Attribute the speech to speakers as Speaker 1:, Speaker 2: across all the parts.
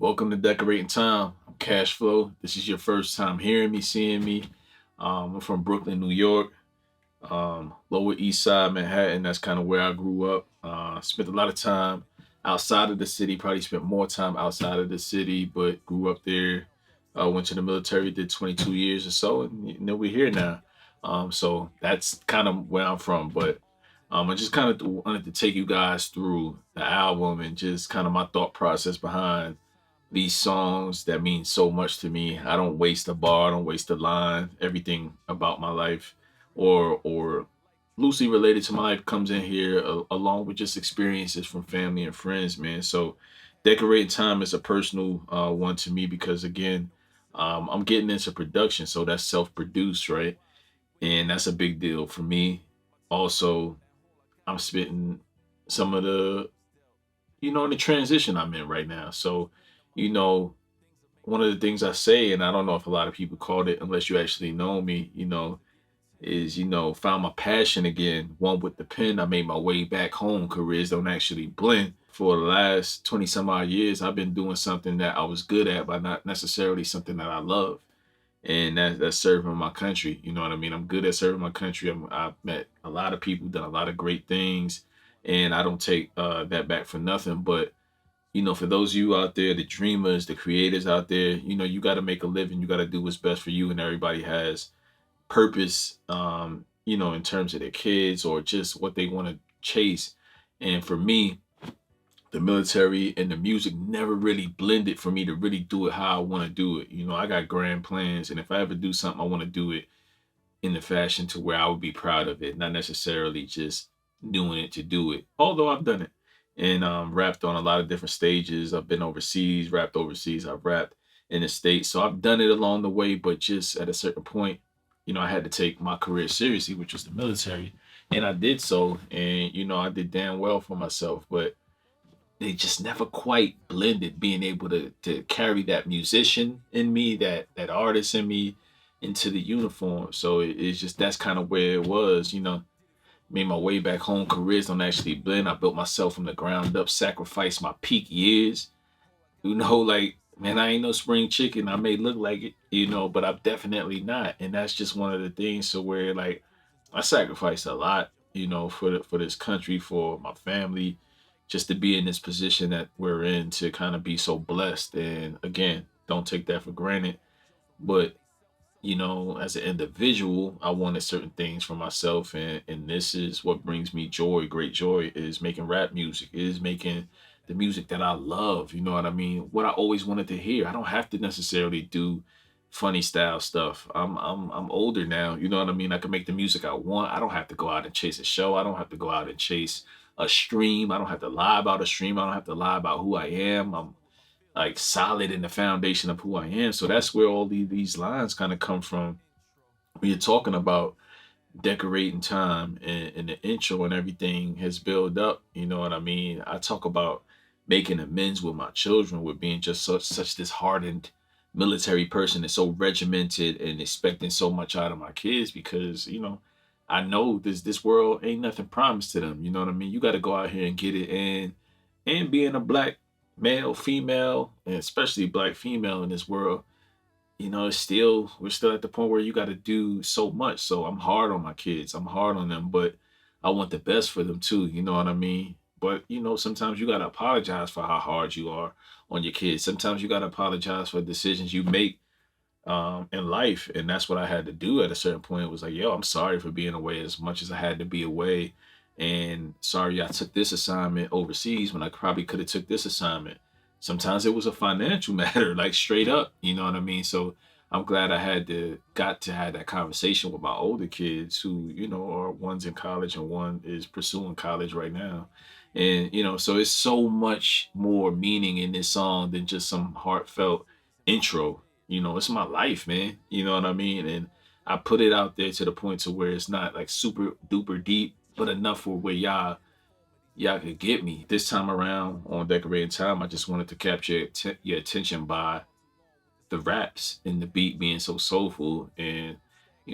Speaker 1: Welcome to Decorating Time. I'm Cash Flow. This is your first time hearing me, seeing me. I'm from Brooklyn, New York, Lower East Side, Manhattan. That's kind of where I grew up. Spent a lot of time outside of the city, probably spent more time outside of the city, but grew up there. Went to the military, did 22 years or so, and we're here now. So that's kind of where I'm from. But I just kind of wanted to take you guys through the album and just kind of my thought process behind these songs that mean so much to me. I don't waste a bar, I don't waste a line. Everything about my life or loosely related to my life comes in here along with just experiences from family and friends, man. So decorating time is a personal one to me because again, I'm getting into production, so that's self-produced, right? And that's a big deal for me. Also, I'm spitting some of the in the transition I'm in right now. So, you know, one of the things I say, and I don't know if a lot of people called it unless you actually know me, is, found my passion again. One with the pen, I made my way back home. Careers don't actually blend. For the last 20 some odd years, I've been doing something that I was good at, but not necessarily something that I love. And that's serving my country. You know what I mean? I'm good at serving my country. I've met a lot of people, done a lot of great things, and I don't take that back for nothing. But for those of you out there, the dreamers, the creators out there, you got to make a living. You got to do what's best for you. And everybody has purpose, in terms of their kids or just what they want to chase. And for me, the military and the music never really blended for me to really do it how I want to do it. I got grand plans. And if I ever do something, I want to do it in the fashion to where I would be proud of it, not necessarily just doing it to do it. Although I've done it and rapped on a lot of different stages. I've been overseas, rapped overseas. I've rapped in the States. So I've done it along the way, but just at a certain point, I had to take my career seriously, which was the military. And I did so. And, I did damn well for myself. But they just never quite blended being able to carry that musician in me, that artist in me into the uniform. So it's just that's kind of where it was, made my way back home. Careers don't actually blend. I built myself from the ground up, sacrificed my peak years. Like, man, I ain't no spring chicken. I may look like it, but I'm definitely not. And that's just one of the things. So where like I sacrificed a lot, for this country, for my family, just to be in this position that we're in, to kind of be so blessed. And again, don't take that for granted. But as an individual, I wanted certain things for myself, and this is what brings me joy. Great joy is making rap music, is making the music that I love. You know what I mean? What I always wanted to hear. I don't have to necessarily do funny style stuff. I'm older now. You know what I mean? I can make the music I want. I don't have to go out and chase a show. I don't have to go out and chase a stream. I don't have to lie about a stream. I don't have to lie about who I am. I'm like solid in the foundation of who I am. So that's where all these lines kind of come from. When you're talking about decorating time and the intro and everything has built up, you know what I mean? I talk about making amends with my children, with being just such this hardened military person that's so regimented and expecting so much out of my kids because, I know this world ain't nothing promised to them. You know what I mean? You got to go out here and get it in. And being a black male, female, and especially black female in this world, it's still we're still at the point where you got to do so much. So I'm hard on my kids. I'm hard on them, but I want the best for them too. You know what I mean? But sometimes you got to apologize for how hard you are on your kids. Sometimes you got to apologize for decisions you make in life, and that's what I had to do at a certain point. It was like, yo, I'm sorry for being away as much as I had to be away, and sorry I took this assignment overseas when I probably could have took this assignment. Sometimes it was a financial matter, like straight up, you know what I mean? So I'm glad I got to have that conversation with my older kids who, are one's in college and one is pursuing college right now. And, so it's so much more meaning in this song than just some heartfelt intro. It's my life, man. You know what I mean? And I put it out there to the point to where it's not like super duper deep, but enough for where y'all could get me. This time around on Decorating Time, I just wanted to capture your attention by the raps and the beat being so soulful. And,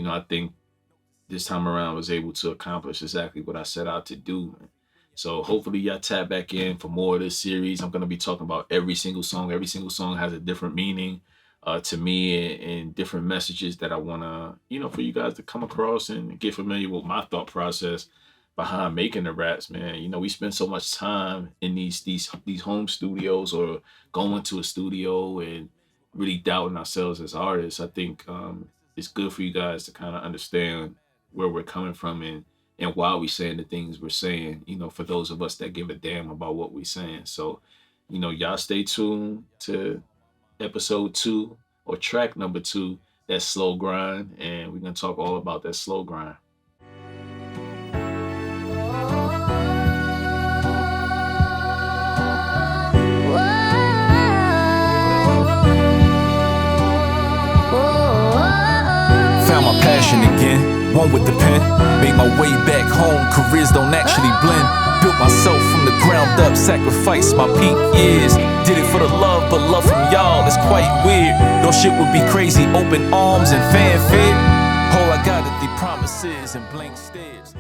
Speaker 1: I think this time around I was able to accomplish exactly what I set out to do. So hopefully y'all tap back in for more of this series. I'm gonna be talking about every single song. Every single song has a different meaning to me, and different messages that I wanna, for you guys to come across and get familiar with my thought process behind making the raps, man. We spend so much time in these home studios, or going to a studio and really doubting ourselves as artists. I think it's good for you guys to kind of understand where we're coming from, and why we saying the things we're saying, for those of us that give a damn about what we're saying. So, y'all stay tuned to episode 2, or track number 2, that slow grind, and we're gonna talk all about that slow grind.
Speaker 2: Found my passion again, one with the pen. Made my way back home, careers don't actually blend. Built myself from the ground up, sacrificed my peak years. Did it for the love, but love from y'all is quite weird. No shit would be crazy, open arms and fanfare. All I got is the promises and blank stares.